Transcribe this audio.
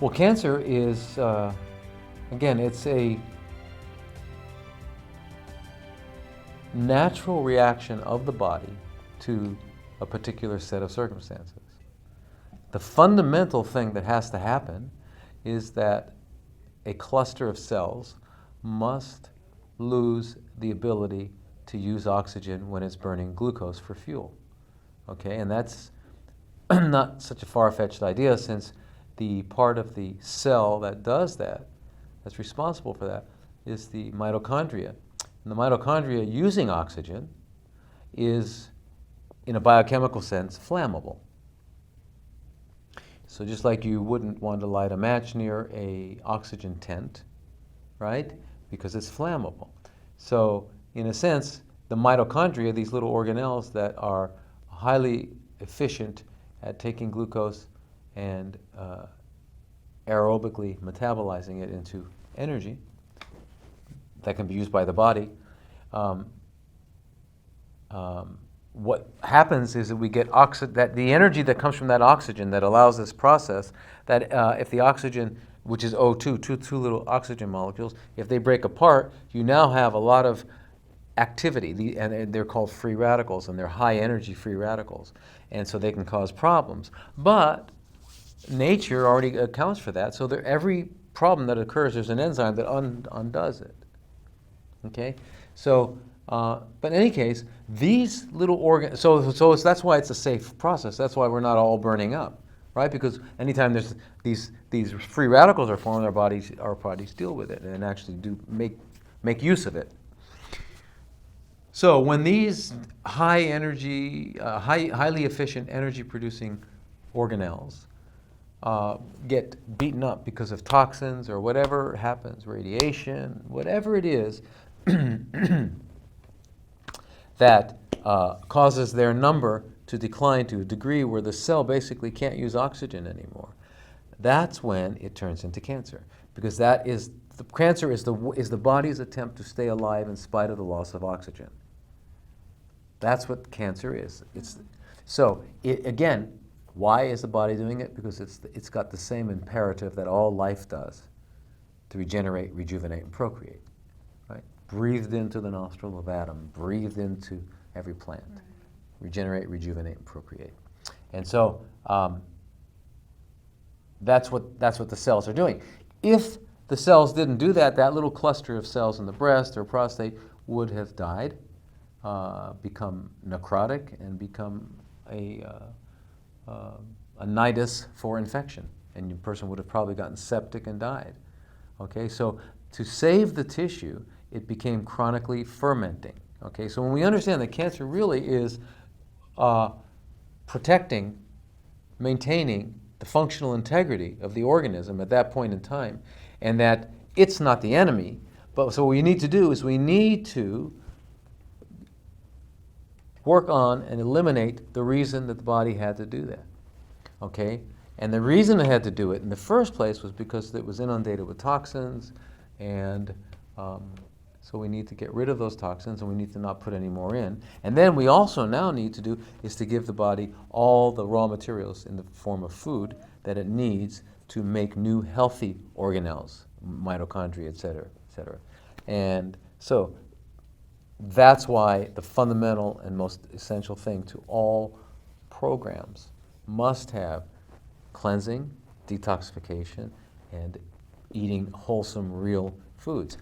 Well, cancer is, again, it's a natural reaction of the body to a particular set of circumstances. The fundamental thing that has to happen is that a cluster of cells must lose the ability to use oxygen when it's burning glucose for fuel. Okay, and that's not such a far-fetched idea, since the part of the cell that does that, that's responsible for that, is the mitochondria. And the mitochondria, using oxygen, is, in a biochemical sense, flammable. So just like you wouldn't want to light a match near a oxygen tent, right? Because it's flammable. So in a sense, the mitochondria, these little organelles that are highly efficient at taking glucose and aerobically metabolizing it into energy that can be used by the body, what happens is that we get that the energy that comes from that oxygen that allows this process, that if the oxygen, which is O2, two little oxygen molecules, if they break apart, you now have a lot of activity, and they're called free radicals, and they're high energy free radicals, and so they can cause problems. But nature already accounts for that, so every problem that occurs, there's an enzyme that undoes it. Okay, so but in any case, these little organs, so that's why it's a safe process. That's why we're not all burning up, right? Because anytime there's these free radicals are formed, our bodies deal with it and actually do make use of it. So when these high energy, highly efficient energy producing organelles get beaten up because of toxins or whatever happens, radiation, whatever it is, that causes their number to decline to a degree where the cell basically can't use oxygen anymore. That's when it turns into cancer, because cancer is the body's attempt to stay alive in spite of the loss of oxygen. That's what cancer is. Again, why is the body doing it? Because it's got the same imperative that all life does, to regenerate, rejuvenate, and procreate. Right? Breathed into the nostril of Adam, breathed into every plant. Right. Regenerate, rejuvenate, and procreate. And so that's what the cells are doing. If the cells didn't do that, that little cluster of cells in the breast or prostate would have died, become necrotic, and become a nidus for infection, and the person would have probably gotten septic and died. Okay, so to save the tissue, it became chronically fermenting. Okay, so when we understand that cancer really is protecting, maintaining the functional integrity of the organism at that point in time, and that it's not the enemy, but so what we need to do is we need to work on and eliminate the reason that the body had to do that. Okay? And the reason it had to do it in the first place was because it was inundated with toxins, and so we need to get rid of those toxins, and we need to not put any more in. And then we also now need to do is to give the body all the raw materials in the form of food that it needs to make new healthy organelles, mitochondria, et cetera, et cetera. And so that's why the fundamental and most essential thing to all programs must have cleansing, detoxification, and eating wholesome, real foods.